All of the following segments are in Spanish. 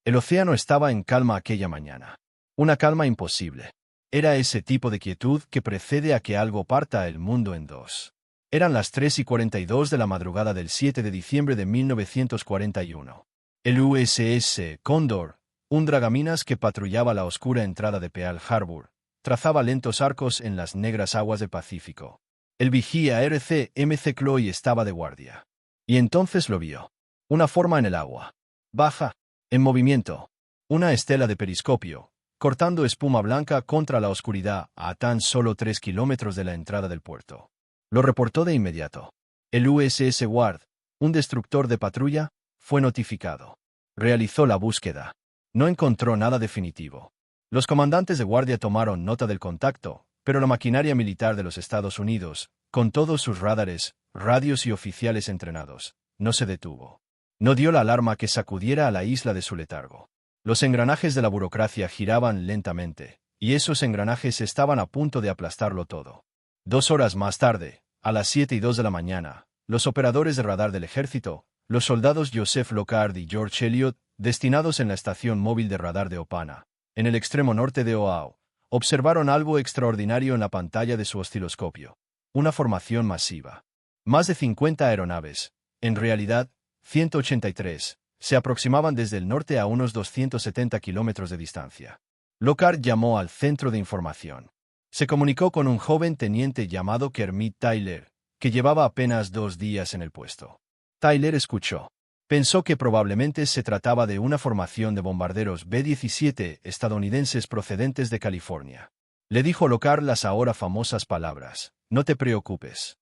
El océano estaba en calma aquella mañana. Una calma imposible. Era ese tipo de quietud que precede a que algo parta el mundo en dos. Eran las 3:42 de la madrugada del 7 de diciembre de 1941. El USS Cóndor, un dragaminas que patrullaba la oscura entrada de Pearl Harbor, trazaba lentos arcos en las negras aguas del Pacífico. El vigía RCMC Chloe estaba de guardia. Y entonces lo vio. Una forma en el agua. Baja. En movimiento. Una estela de periscopio, cortando espuma blanca contra la oscuridad a tan solo 3 kilómetros de la entrada del puerto. Lo reportó de inmediato. El USS Ward, un destructor de patrulla, fue notificado. Realizó la búsqueda. No encontró nada definitivo. Los comandantes de guardia tomaron nota del contacto, pero la maquinaria militar de los Estados Unidos, con todos sus radares, radios y oficiales entrenados, no se detuvo. No dio la alarma que sacudiera a la isla de su letargo. Los engranajes de la burocracia giraban lentamente, y esos engranajes estaban a punto de aplastarlo todo. 2 horas más tarde, a las 7:02 de la mañana, los operadores de radar del ejército, los soldados Joseph Lockhart y George Elliot, destinados en la estación móvil de radar de Opana, en el extremo norte de Oahu, observaron algo extraordinario en la pantalla de su osciloscopio. Una formación masiva. Más de 50 aeronaves, en realidad, 183, se aproximaban desde el norte a unos 270 kilómetros de distancia. Lockhart llamó al centro de información. Se comunicó con un joven teniente llamado Kermit Tyler, que llevaba apenas 2 días en el puesto. Tyler escuchó. Pensó que probablemente se trataba de una formación de bombarderos B-17 estadounidenses procedentes de California. Le dijo Lockhart las ahora famosas palabras: no te preocupes.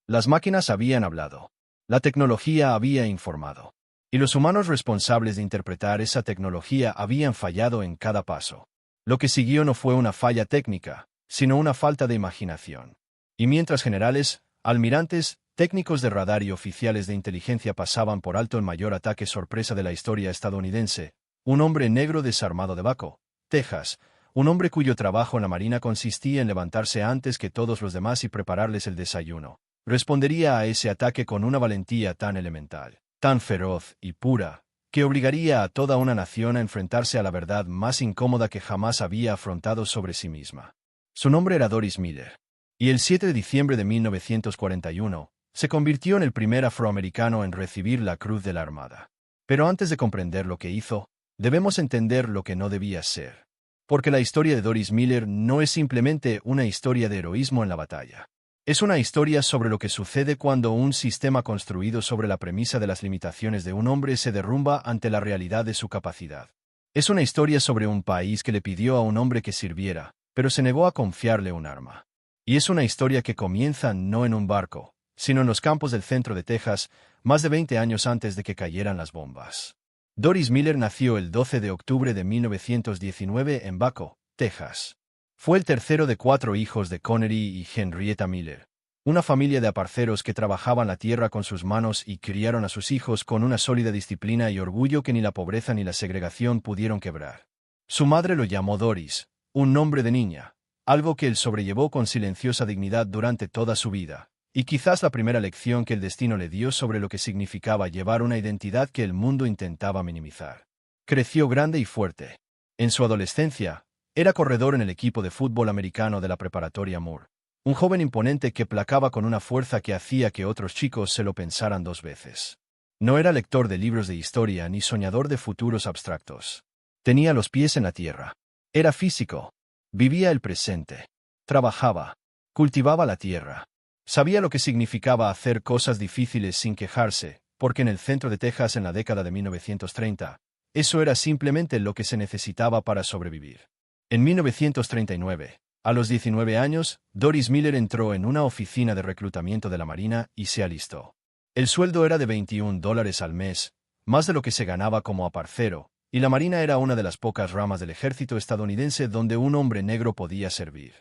Las máquinas habían hablado. La tecnología había informado. Y los humanos responsables de interpretar esa tecnología habían fallado en cada paso. Lo que siguió no fue una falla técnica, sino una falta de imaginación. Y mientras generales, almirantes, técnicos de radar y oficiales de inteligencia pasaban por alto el mayor ataque sorpresa de la historia estadounidense, un hombre negro desarmado de Waco, Texas, un hombre cuyo trabajo en la Marina consistía en levantarse antes que todos los demás y prepararles el desayuno, respondería a ese ataque con una valentía tan elemental, tan feroz y pura, que obligaría a toda una nación a enfrentarse a la verdad más incómoda que jamás había afrontado sobre sí misma. Su nombre era Doris Miller. Y el 7 de diciembre de 1941, se convirtió en el primer afroamericano en recibir la Cruz de la Armada. Pero antes de comprender lo que hizo, debemos entender lo que no debía ser. Porque la historia de Doris Miller no es simplemente una historia de heroísmo en la batalla. Es una historia sobre lo que sucede cuando un sistema construido sobre la premisa de las limitaciones de un hombre se derrumba ante la realidad de su capacidad. Es una historia sobre un país que le pidió a un hombre que sirviera, pero se negó a confiarle un arma. Y es una historia que comienza no en un barco, sino en los campos del centro de Texas, más de 20 años antes de que cayeran las bombas. Doris Miller nació el 12 de octubre de 1919 en Waco, Texas. Fue el tercero de 4 hijos de Connery y Henrietta Miller, una familia de aparceros que trabajaban la tierra con sus manos y criaron a sus hijos con una sólida disciplina y orgullo que ni la pobreza ni la segregación pudieron quebrar. Su madre lo llamó Doris, un nombre de niña, algo que él sobrellevó con silenciosa dignidad durante toda su vida, y quizás la primera lección que el destino le dio sobre lo que significaba llevar una identidad que el mundo intentaba minimizar. Creció grande y fuerte. En su adolescencia, era corredor en el equipo de fútbol americano de la preparatoria Moore, un joven imponente que placaba con una fuerza que hacía que otros chicos se lo pensaran 2 veces. No era lector de libros de historia ni soñador de futuros abstractos. Tenía los pies en la tierra. Era físico. Vivía el presente. Trabajaba. Cultivaba la tierra. Sabía lo que significaba hacer cosas difíciles sin quejarse, porque en el centro de Texas en la década de 1930, eso era simplemente lo que se necesitaba para sobrevivir. En 1939, a los 19 años, Doris Miller entró en una oficina de reclutamiento de la Marina y se alistó. El sueldo era de $21 al mes, más de lo que se ganaba como aparcero, y la Marina era una de las pocas ramas del ejército estadounidense donde un hombre negro podía servir.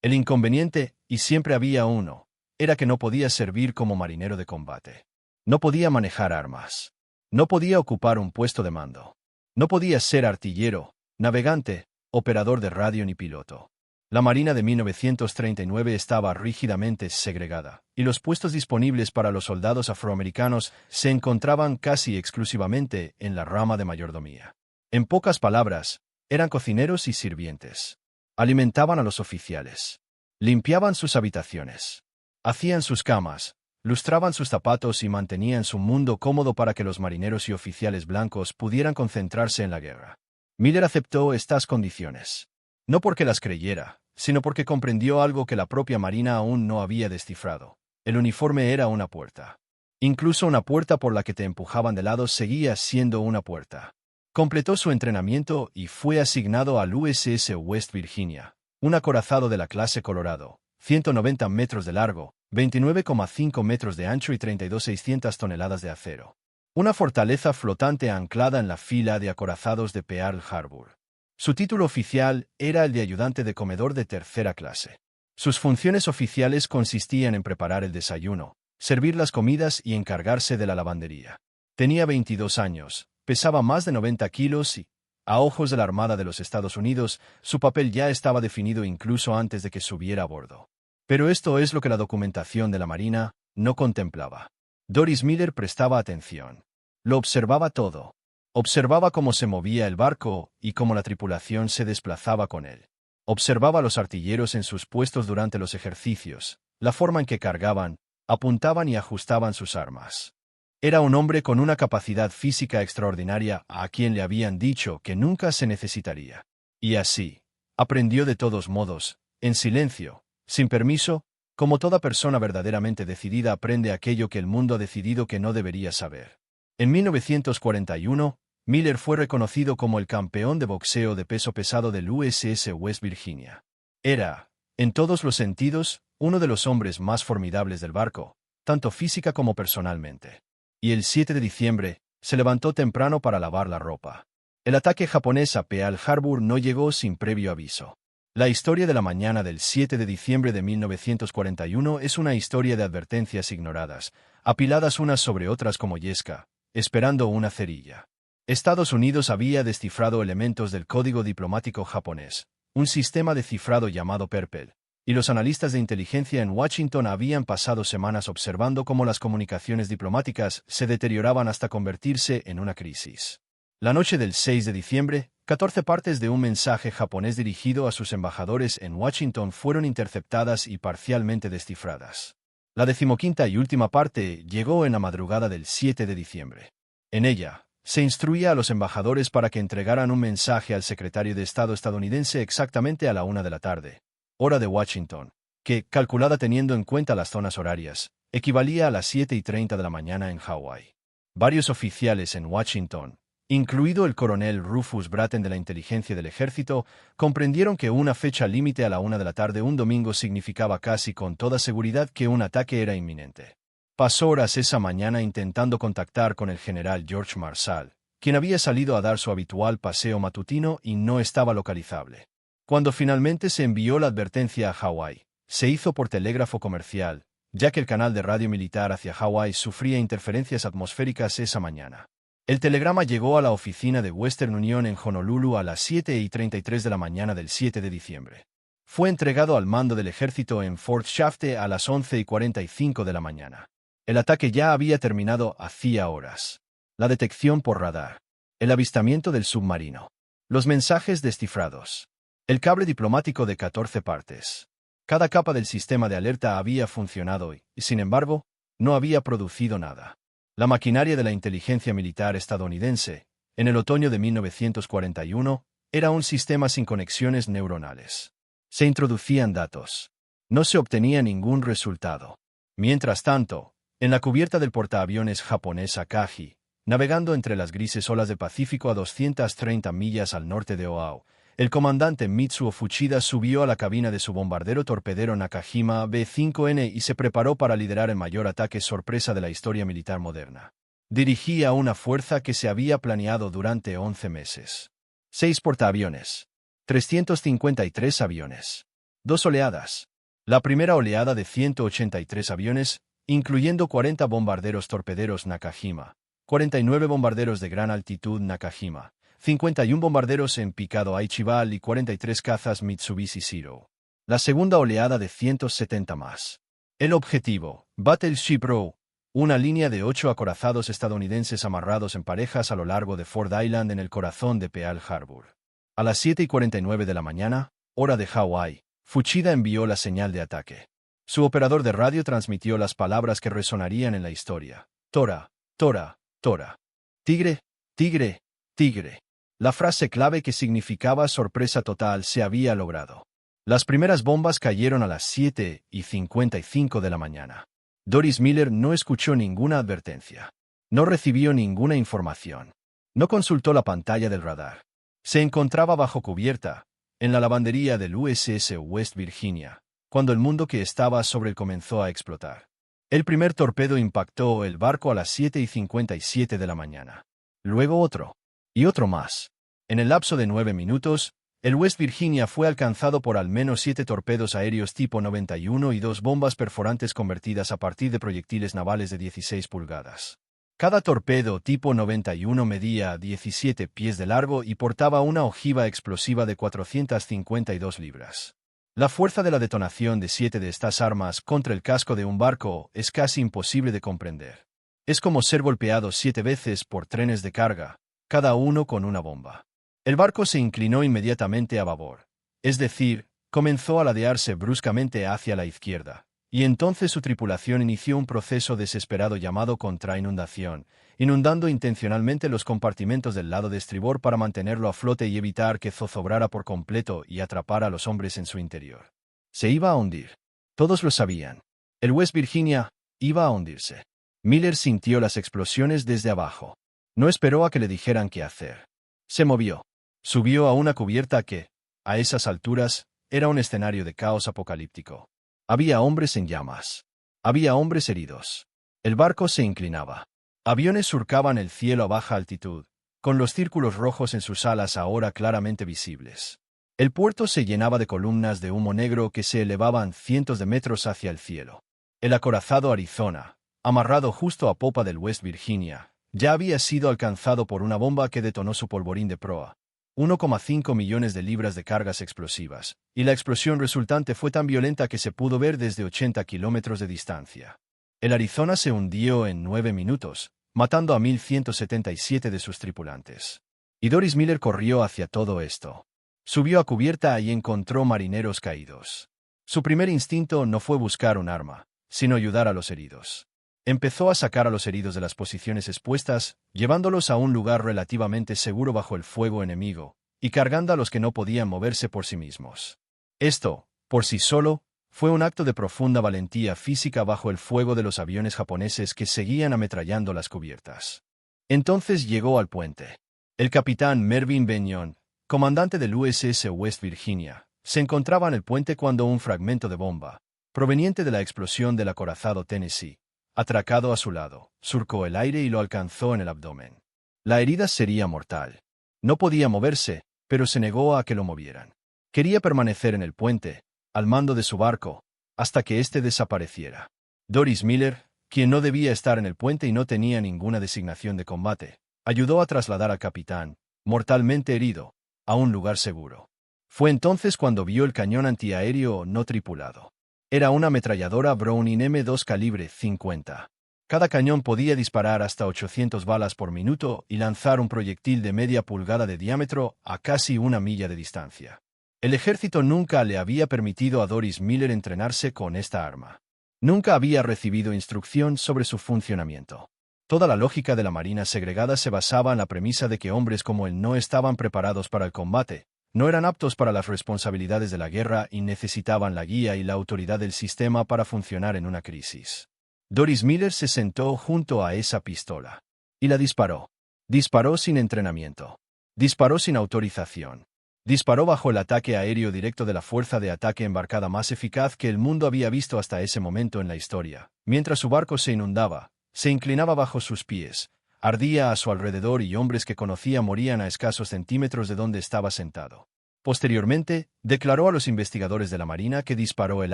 El inconveniente, y siempre había uno, era que no podía servir como marinero de combate. No podía manejar armas. No podía ocupar un puesto de mando. No podía ser artillero, navegante, operador de radio ni piloto. La Marina de 1939 estaba rígidamente segregada, y los puestos disponibles para los soldados afroamericanos se encontraban casi exclusivamente en la rama de mayordomía. En pocas palabras, eran cocineros y sirvientes. Alimentaban a los oficiales. Limpiaban sus habitaciones. Hacían sus camas, lustraban sus zapatos y mantenían su mundo cómodo para que los marineros y oficiales blancos pudieran concentrarse en la guerra. Miller aceptó estas condiciones. No porque las creyera, sino porque comprendió algo que la propia Marina aún no había descifrado. El uniforme era una puerta. Incluso una puerta por la que te empujaban de lado seguía siendo una puerta. Completó su entrenamiento y fue asignado al USS West Virginia, un acorazado de la clase Colorado, 190 metros de largo, 29,5 metros de ancho y 32,600 toneladas de acero. Una fortaleza flotante anclada en la fila de acorazados de Pearl Harbor. Su título oficial era el de ayudante de comedor de tercera clase. Sus funciones oficiales consistían en preparar el desayuno, servir las comidas y encargarse de la lavandería. Tenía 22 años, pesaba más de 90 kilos y, a ojos de la Armada de los Estados Unidos, su papel ya estaba definido incluso antes de que subiera a bordo. Pero esto es lo que la documentación de la Marina no contemplaba. Doris Miller prestaba atención. Lo observaba todo. Observaba cómo se movía el barco y cómo la tripulación se desplazaba con él. Observaba a los artilleros en sus puestos durante los ejercicios, la forma en que cargaban, apuntaban y ajustaban sus armas. Era un hombre con una capacidad física extraordinaria a quien le habían dicho que nunca se necesitaría. Y así, aprendió de todos modos, en silencio, sin permiso, como toda persona verdaderamente decidida aprende aquello que el mundo ha decidido que no debería saber. En 1941, Miller fue reconocido como el campeón de boxeo de peso pesado del USS West Virginia. Era, en todos los sentidos, uno de los hombres más formidables del barco, tanto física como personalmente. Y el 7 de diciembre, se levantó temprano para lavar la ropa. El ataque japonés a Pearl Harbor no llegó sin previo aviso. La historia de la mañana del 7 de diciembre de 1941 es una historia de advertencias ignoradas, apiladas unas sobre otras como yesca, esperando una cerilla. Estados Unidos había descifrado elementos del código diplomático japonés, un sistema de cifrado llamado PERPEL, y los analistas de inteligencia en Washington habían pasado semanas observando cómo las comunicaciones diplomáticas se deterioraban hasta convertirse en una crisis. La noche del 6 de diciembre, 14 partes de un mensaje japonés dirigido a sus embajadores en Washington fueron interceptadas y parcialmente descifradas. La 15ª y última parte llegó en la madrugada del 7 de diciembre. En ella, se instruía a los embajadores para que entregaran un mensaje al secretario de Estado estadounidense exactamente a la 1 de la tarde, hora de Washington, que, calculada teniendo en cuenta las zonas horarias, equivalía a las 7:30 de la mañana en Hawái. Varios oficiales en Washington, incluido el coronel Rufus Bratton de la inteligencia del ejército, comprendieron que una fecha límite a la 1 de la tarde un domingo significaba casi con toda seguridad que un ataque era inminente. Pasó horas esa mañana intentando contactar con el general George Marshall, quien había salido a dar su habitual paseo matutino y no estaba localizable. Cuando finalmente se envió la advertencia a Hawái, se hizo por telégrafo comercial, ya que el canal de radio militar hacia Hawái sufría interferencias atmosféricas esa mañana. El telegrama llegó a la oficina de Western Union en Honolulu a las 7:33 de la mañana del 7 de diciembre. Fue entregado al mando del ejército en Fort Shafte a las 11:45 de la mañana. El ataque ya había terminado hacía horas. La detección por radar. El avistamiento del submarino. Los mensajes descifrados. El cable diplomático de 14 partes. Cada capa del sistema de alerta había funcionado y, sin embargo, no había producido nada. La maquinaria de la inteligencia militar estadounidense, en el otoño de 1941, era un sistema sin conexiones neuronales. Se introducían datos. No se obtenía ningún resultado. Mientras tanto, en la cubierta del portaaviones japonés Akagi, navegando entre las grises olas del Pacífico a 230 millas al norte de Oahu, el comandante Mitsuo Fuchida subió a la cabina de su bombardero torpedero Nakajima B-5N y se preparó para liderar el mayor ataque sorpresa de la historia militar moderna. Dirigía una fuerza que se había planeado durante 11 meses. 6 portaaviones. 353 aviones. 2 oleadas. La primera oleada de 183 aviones, incluyendo 40 bombarderos torpederos Nakajima, 49 bombarderos de gran altitud Nakajima, 51 bombarderos en picado Aichival y 43 cazas Mitsubishi Zero. La segunda oleada de 170 más. El objetivo, Battleship Row, Una línea de 8 acorazados estadounidenses amarrados en parejas a lo largo de Ford Island en el corazón de Pearl Harbor. A las 7:49 de la mañana, hora de Hawái, Fuchida envió la señal de ataque. Su operador de radio transmitió las palabras que resonarían en la historia. Tora, Tora, Tora. Tigre, tigre, tigre. La frase clave que significaba sorpresa total se había logrado. Las primeras bombas cayeron a las 7:55 de la mañana. Doris Miller no escuchó ninguna advertencia. No recibió ninguna información. No consultó la pantalla del radar. Se encontraba bajo cubierta, en la lavandería del USS West Virginia, cuando el mundo que estaba sobre él comenzó a explotar. El primer torpedo impactó el barco a las 7:57 de la mañana. Luego otro. Y otro más. En el lapso de 9 minutos, el West Virginia fue alcanzado por al menos 7 torpedos aéreos tipo 91 y 2 bombas perforantes convertidas a partir de proyectiles navales de 16 pulgadas. Cada torpedo tipo 91 medía 17 pies de largo y portaba una ojiva explosiva de 452 libras. La fuerza de la detonación de 7 de estas armas contra el casco de un barco es casi imposible de comprender. Es como ser golpeado 7 veces por trenes de carga, cada uno con una bomba. El barco se inclinó inmediatamente a babor, es decir, comenzó a ladearse bruscamente hacia la izquierda, y entonces su tripulación inició un proceso desesperado llamado contrainundación, inundando intencionalmente los compartimentos del lado de estribor para mantenerlo a flote y evitar que zozobrara por completo y atrapara a los hombres en su interior. Se iba a hundir. Todos lo sabían. El West Virginia iba a hundirse. Miller sintió las explosiones desde abajo. No esperó a que le dijeran qué hacer. Se movió. Subió a una cubierta que, a esas alturas, era un escenario de caos apocalíptico. Había hombres en llamas. Había hombres heridos. El barco se inclinaba. Aviones surcaban el cielo a baja altitud, con los círculos rojos en sus alas ahora claramente visibles. El puerto se llenaba de columnas de humo negro que se elevaban cientos de metros hacia el cielo. El acorazado Arizona, amarrado justo a popa del West Virginia, ya había sido alcanzado por una bomba que detonó su polvorín de proa. 1,5 millones de libras de cargas explosivas, y la explosión resultante fue tan violenta que se pudo ver desde 80 kilómetros de distancia. El Arizona se hundió en 9 minutos, matando a 1.177 de sus tripulantes. Y Doris Miller corrió hacia todo esto. Subió a cubierta y encontró marineros caídos. Su primer instinto no fue buscar un arma, sino ayudar a los heridos. Empezó a sacar a los heridos de las posiciones expuestas, llevándolos a un lugar relativamente seguro bajo el fuego enemigo, y cargando a los que no podían moverse por sí mismos. Esto, por sí solo, fue un acto de profunda valentía física bajo el fuego de los aviones japoneses que seguían ametrallando las cubiertas. Entonces llegó al puente. El capitán Mervyn Bennion, comandante del USS West Virginia, se encontraba en el puente cuando un fragmento de bomba, proveniente de la explosión del acorazado Tennessee, atracado a su lado, surcó el aire y lo alcanzó en el abdomen. La herida sería mortal. No podía moverse, pero se negó a que lo movieran. Quería permanecer en el puente, al mando de su barco, hasta que éste desapareciera. Doris Miller, quien no debía estar en el puente y no tenía ninguna designación de combate, ayudó a trasladar al capitán, mortalmente herido, a un lugar seguro. Fue entonces cuando vio el cañón antiaéreo no tripulado. Era una ametralladora Browning M2 calibre 50. Cada cañón podía disparar hasta 800 balas por minuto y lanzar un proyectil de media pulgada de diámetro a casi 1 milla de distancia. El ejército nunca le había permitido a Doris Miller entrenarse con esta arma. Nunca había recibido instrucción sobre su funcionamiento. Toda la lógica de la Marina segregada se basaba en la premisa de que hombres como él no estaban preparados para el combate, no eran aptos para las responsabilidades de la guerra y necesitaban la guía y la autoridad del sistema para funcionar en una crisis. Doris Miller se sentó junto a esa pistola. Y la disparó. Disparó sin entrenamiento. Disparó sin autorización. Disparó bajo el ataque aéreo directo de la fuerza de ataque embarcada más eficaz que el mundo había visto hasta ese momento en la historia. Mientras su barco se inundaba, se inclinaba bajo sus pies, ardía a su alrededor y hombres que conocía morían a escasos centímetros de donde estaba sentado. Posteriormente, declaró a los investigadores de la Marina que disparó el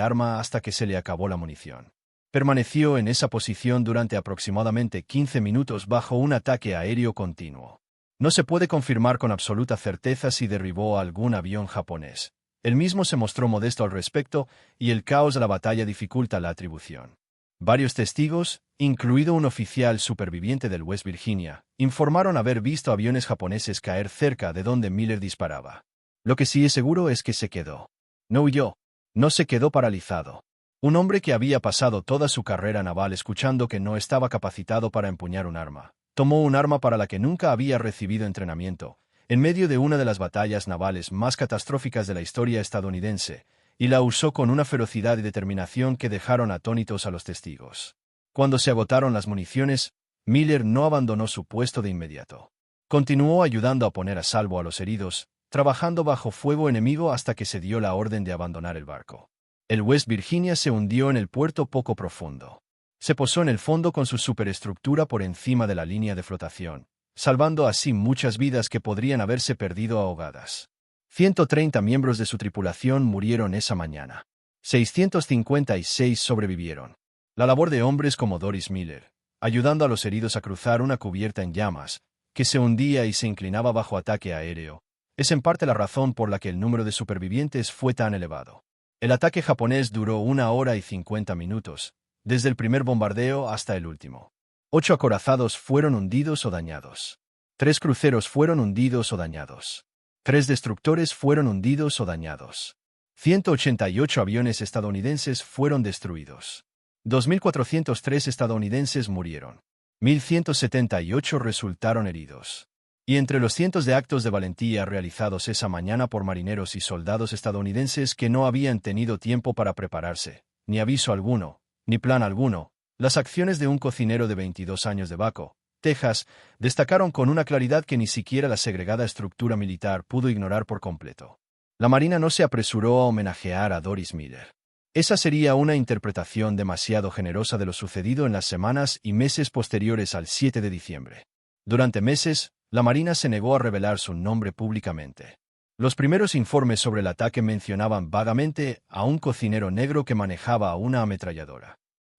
arma hasta que se le acabó la munición. Permaneció en esa posición durante aproximadamente 15 minutos bajo un ataque aéreo continuo. No se puede confirmar con absoluta certeza si derribó a algún avión japonés. Él mismo se mostró modesto al respecto, y el caos de la batalla dificulta la atribución. Varios testigos, incluido un oficial superviviente del West Virginia, informaron haber visto aviones japoneses caer cerca de donde Miller disparaba. Lo que sí es seguro es que se quedó. No huyó. No se quedó paralizado. Un hombre que había pasado toda su carrera naval escuchando que no estaba capacitado para empuñar un arma, tomó un arma para la que nunca había recibido entrenamiento, en medio de una de las batallas navales más catastróficas de la historia estadounidense, y la usó con una ferocidad y determinación que dejaron atónitos a los testigos. Cuando se agotaron las municiones, Miller no abandonó su puesto de inmediato. Continuó ayudando a poner a salvo a los heridos, trabajando bajo fuego enemigo hasta que se dio la orden de abandonar el barco. El West Virginia se hundió en el puerto poco profundo. Se posó en el fondo con su superestructura por encima de la línea de flotación, salvando así muchas vidas que podrían haberse perdido ahogadas. 130 miembros de su tripulación murieron esa mañana. 656 sobrevivieron. La labor de hombres como Doris Miller, ayudando a los heridos a cruzar una cubierta en llamas, que se hundía y se inclinaba bajo ataque aéreo, es en parte la razón por la que el número de supervivientes fue tan elevado. El ataque japonés duró 1 hora y 50 minutos, desde el primer bombardeo hasta el último. 8 acorazados fueron hundidos o dañados. 3 cruceros fueron hundidos o dañados. 3 destructores fueron hundidos o dañados. 188 aviones estadounidenses fueron destruidos. 2.403 estadounidenses murieron. 1.178 resultaron heridos. Y entre los cientos de actos de valentía realizados esa mañana por marineros y soldados estadounidenses que no habían tenido tiempo para prepararse, ni aviso alguno, ni plan alguno, las acciones de un cocinero de 22 años de Waco, Texas, destacaron con una claridad que ni siquiera la segregada estructura militar pudo ignorar por completo. La Marina no se apresuró a homenajear a Doris Miller. Esa sería una interpretación demasiado generosa de lo sucedido en las semanas y meses posteriores al 7 de diciembre. Durante meses, la Marina se negó a revelar su nombre públicamente. Los primeros informes sobre el ataque mencionaban vagamente a un cocinero negro que manejaba una ametralladora.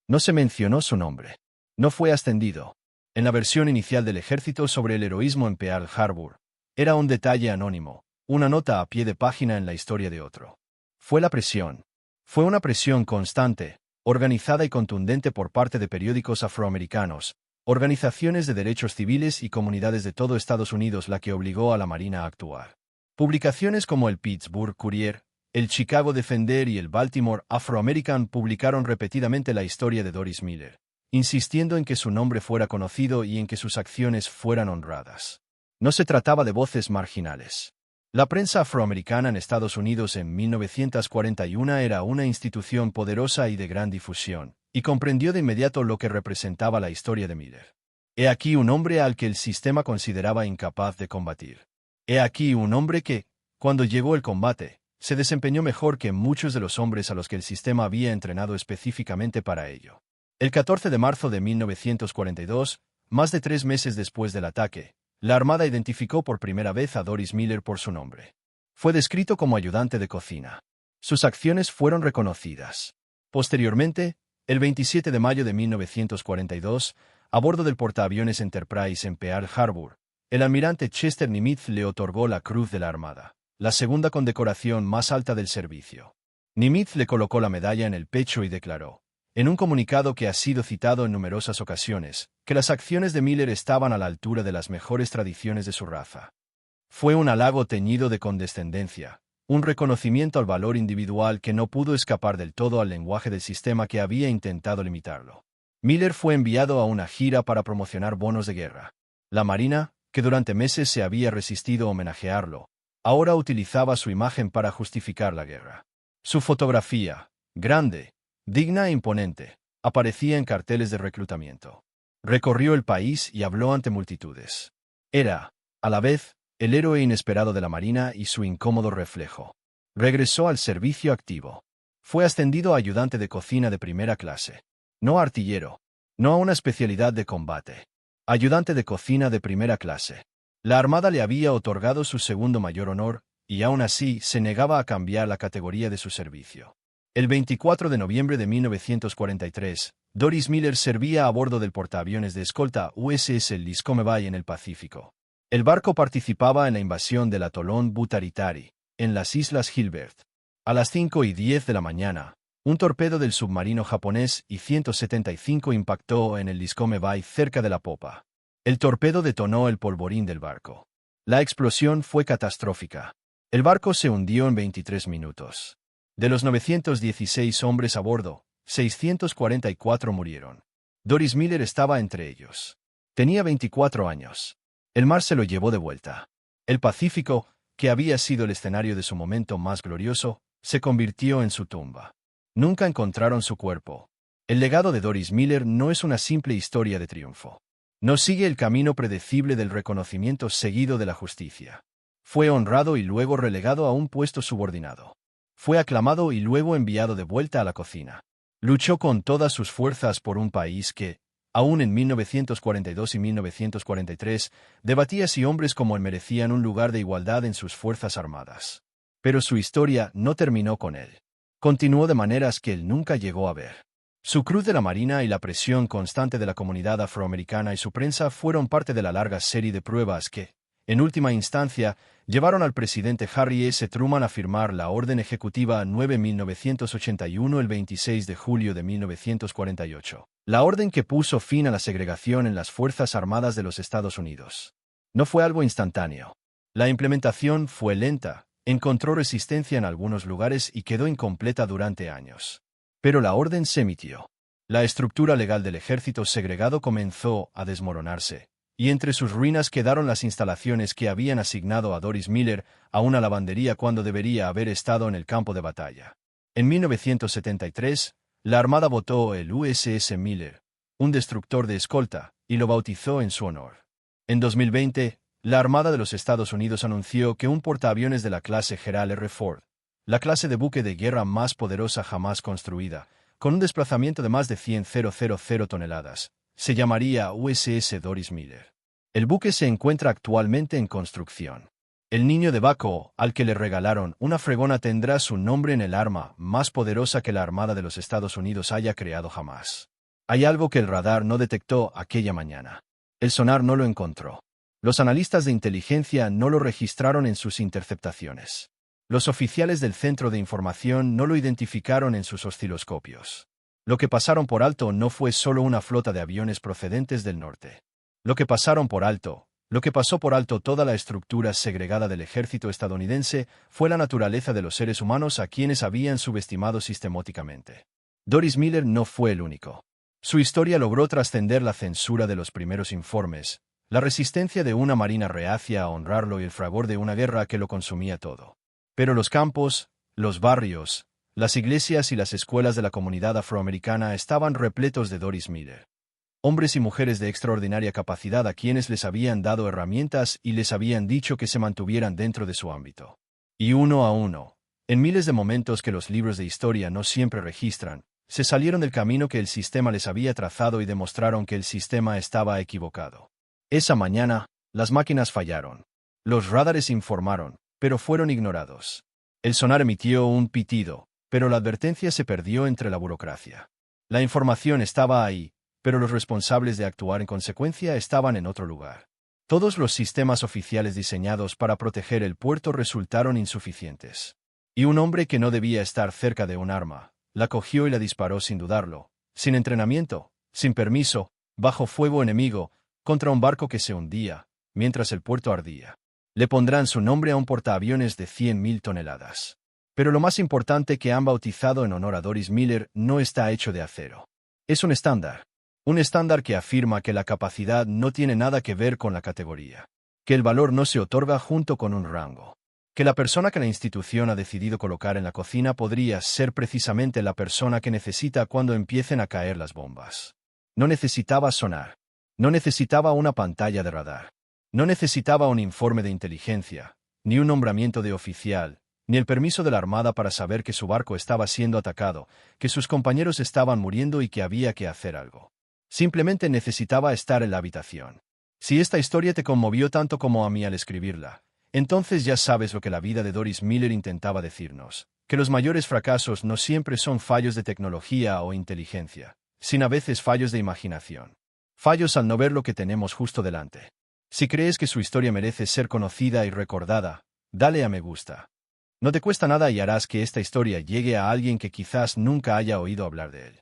No se mencionó su nombre. No fue ascendido. En la versión inicial del ejército sobre el heroísmo en Pearl Harbor, era un detalle anónimo, una nota a pie de página en la historia de otro. Fue la presión. Fue una presión constante, organizada y contundente por parte de periódicos afroamericanos, organizaciones de derechos civiles y comunidades de todo Estados Unidos la que obligó a la Marina a actuar. Publicaciones como el Pittsburgh Courier, el Chicago Defender y el Baltimore Afro-American publicaron repetidamente la historia de Doris Miller, insistiendo en que su nombre fuera conocido y en que sus acciones fueran honradas. No se trataba de voces marginales. La prensa afroamericana en Estados Unidos en 1941 era una institución poderosa y de gran difusión, y comprendió de inmediato lo que representaba la historia de Miller. He aquí un hombre al que el sistema consideraba incapaz de combatir. He aquí un hombre que, cuando llegó el combate, se desempeñó mejor que muchos de los hombres a los que el sistema había entrenado específicamente para ello. El 14 de marzo de 1942, más de 3 meses después del ataque, la Armada identificó por primera vez a Doris Miller por su nombre. Fue descrito como ayudante de cocina. Sus acciones fueron reconocidas. Posteriormente, el 27 de mayo de 1942, a bordo del portaaviones Enterprise en Pearl Harbor, el almirante Chester Nimitz le otorgó la Cruz de la Armada, la segunda condecoración más alta del servicio. Nimitz le colocó la medalla en el pecho y declaró, en un comunicado que ha sido citado en numerosas ocasiones, que las acciones de Miller estaban a la altura de las mejores tradiciones de su raza. Fue un halago teñido de condescendencia, un reconocimiento al valor individual que no pudo escapar del todo al lenguaje del sistema que había intentado limitarlo. Miller fue enviado a una gira para promocionar bonos de guerra. La Marina, que durante meses se había resistido a homenajearlo, ahora utilizaba su imagen para justificar la guerra. Su fotografía, grande, digna e imponente, aparecía en carteles de reclutamiento. Recorrió el país y habló ante multitudes. Era, a la vez, el héroe inesperado de la Marina y su incómodo reflejo. Regresó al servicio activo. Fue ascendido a ayudante de cocina de primera clase. No a artillero. No a una especialidad de combate. Ayudante de cocina de primera clase. La Armada le había otorgado su segundo mayor honor, y aún así se negaba a cambiar la categoría de su servicio. El 24 de noviembre de 1943, Doris Miller servía a bordo del portaaviones de escolta USS Lyscome Bay en el Pacífico. El barco participaba en la invasión del atolón Butaritari, en las Islas Gilbert. A las 5:10 de la mañana, Un torpedo del submarino japonés I-175 impactó en el Lyscome Bay cerca de la popa. El torpedo detonó el polvorín del barco. La explosión fue catastrófica. El barco se hundió en 23 minutos. De los 916 hombres a bordo, 644 murieron. Doris Miller estaba entre ellos. Tenía 24 años. El mar se lo llevó de vuelta. El Pacífico, que había sido el escenario de su momento más glorioso, se convirtió en su tumba. Nunca encontraron su cuerpo. El legado de Doris Miller no es una simple historia de triunfo. No sigue el camino predecible del reconocimiento seguido de la justicia. Fue honrado y luego relegado a un puesto subordinado. Fue aclamado y luego enviado de vuelta a la cocina. Luchó con todas sus fuerzas por un país que, aún en 1942 y 1943, debatía si hombres como él merecían un lugar de igualdad en sus fuerzas armadas. Pero su historia no terminó con él. Continuó de maneras que él nunca llegó a ver. Su cruz de la Marina y la presión constante de la comunidad afroamericana y su prensa fueron parte de la larga serie de pruebas que, en última instancia, llevaron al presidente Harry S. Truman a firmar la Orden Ejecutiva 9-1981 el 26 de julio de 1948, la orden que puso fin a la segregación en las Fuerzas Armadas de los Estados Unidos. No fue algo instantáneo. La implementación fue lenta, encontró resistencia en algunos lugares y quedó incompleta durante años. Pero la orden se emitió. La estructura legal del ejército segregado comenzó a desmoronarse, y entre sus ruinas quedaron las instalaciones que habían asignado a Doris Miller a una lavandería cuando debería haber estado en el campo de batalla. En 1973, la Armada votó el USS Miller, un destructor de escolta, y lo bautizó en su honor. En 2020, la Armada de los Estados Unidos anunció que un portaaviones de la clase Gerald R. Ford, la clase de buque de guerra más poderosa jamás construida, con un desplazamiento de más de 100,000 toneladas, se llamaría USS Doris Miller. El buque se encuentra actualmente en construcción. El niño de Baco, al que le regalaron una fregona, tendrá su nombre en el arma más poderosa que la Armada de los Estados Unidos haya creado jamás. Hay algo que el radar no detectó aquella mañana. El sonar no lo encontró. Los analistas de inteligencia no lo registraron en sus interceptaciones. Los oficiales del Centro de Información no lo identificaron en sus osciloscopios. Lo que pasaron por alto no fue solo una flota de aviones procedentes del norte. Lo que pasó por alto toda la estructura segregada del ejército estadounidense fue la naturaleza de los seres humanos a quienes habían subestimado sistemáticamente. Doris Miller no fue el único. Su historia logró trascender la censura de los primeros informes, la resistencia de una marina reacia a honrarlo y el fragor de una guerra que lo consumía todo. Pero los campos, los barrios, las iglesias y las escuelas de la comunidad afroamericana estaban repletos de Doris Miller. Hombres y mujeres de extraordinaria capacidad a quienes les habían dado herramientas y les habían dicho que se mantuvieran dentro de su ámbito. Y uno a uno, en miles de momentos que los libros de historia no siempre registran, se salieron del camino que el sistema les había trazado y demostraron que el sistema estaba equivocado. Esa mañana, las máquinas fallaron. Los radares informaron, pero fueron ignorados. El sonar emitió un pitido, pero la advertencia se perdió entre la burocracia. La información estaba ahí, pero los responsables de actuar en consecuencia estaban en otro lugar. Todos los sistemas oficiales diseñados para proteger el puerto resultaron insuficientes. Y un hombre que no debía estar cerca de un arma, la cogió y la disparó sin dudarlo, sin entrenamiento, sin permiso, bajo fuego enemigo, contra un barco que se hundía, mientras el puerto ardía. Le pondrán su nombre a un portaaviones de 100,000 toneladas. Pero lo más importante que han bautizado en honor a Doris Miller no está hecho de acero. Es un estándar. Un estándar que afirma que la capacidad no tiene nada que ver con la categoría. Que el valor no se otorga junto con un rango. Que la persona que la institución ha decidido colocar en la cocina podría ser precisamente la persona que necesita cuando empiecen a caer las bombas. No necesitaba sonar. No necesitaba una pantalla de radar. No necesitaba un informe de inteligencia, ni un nombramiento de oficial, ni el permiso de la Armada para saber que su barco estaba siendo atacado, que sus compañeros estaban muriendo y que había que hacer algo. Simplemente necesitaba estar en la habitación. Si esta historia te conmovió tanto como a mí al escribirla, entonces ya sabes lo que la vida de Doris Miller intentaba decirnos, que los mayores fracasos no siempre son fallos de tecnología o inteligencia, sino a veces fallos de imaginación. Fallos al no ver lo que tenemos justo delante. Si crees que su historia merece ser conocida y recordada, dale a me gusta. No te cuesta nada y harás que esta historia llegue a alguien que quizás nunca haya oído hablar de él.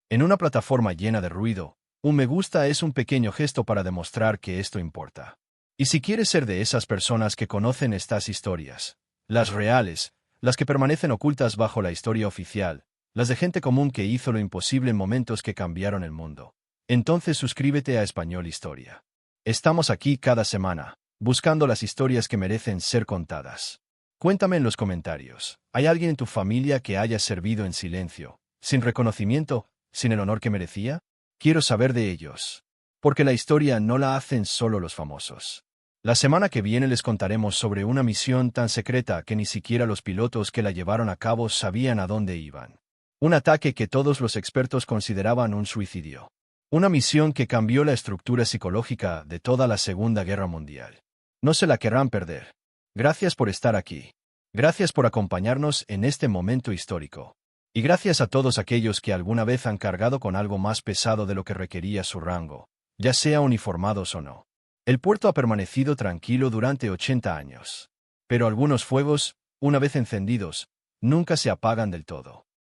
En una plataforma llena de ruido, un me gusta es un pequeño gesto para demostrar que esto importa. Y si quieres ser de esas personas que conocen estas historias, las reales, las que permanecen ocultas bajo la historia oficial, las de gente común que hizo lo imposible en momentos que cambiaron el mundo, entonces suscríbete a Español Historia. Estamos aquí cada semana, buscando las historias que merecen ser contadas. Cuéntame en los comentarios, ¿hay alguien en tu familia que haya servido en silencio, sin reconocimiento, sin el honor que merecía? Quiero saber de ellos. Porque la historia no la hacen solo los famosos. La semana que viene les contaremos sobre una misión tan secreta que ni siquiera los pilotos que la llevaron a cabo sabían a dónde iban. Un ataque que todos los expertos consideraban un suicidio. Una misión que cambió la estructura psicológica de toda la Segunda Guerra Mundial. No se la querrán perder. Gracias por estar aquí. Gracias por acompañarnos en este momento histórico. Y gracias a todos aquellos que alguna vez han cargado con algo más pesado de lo que requería su rango, ya sea uniformados o no. El puerto ha permanecido tranquilo durante 80 años. Pero algunos fuegos, una vez encendidos, nunca se apagan del todo.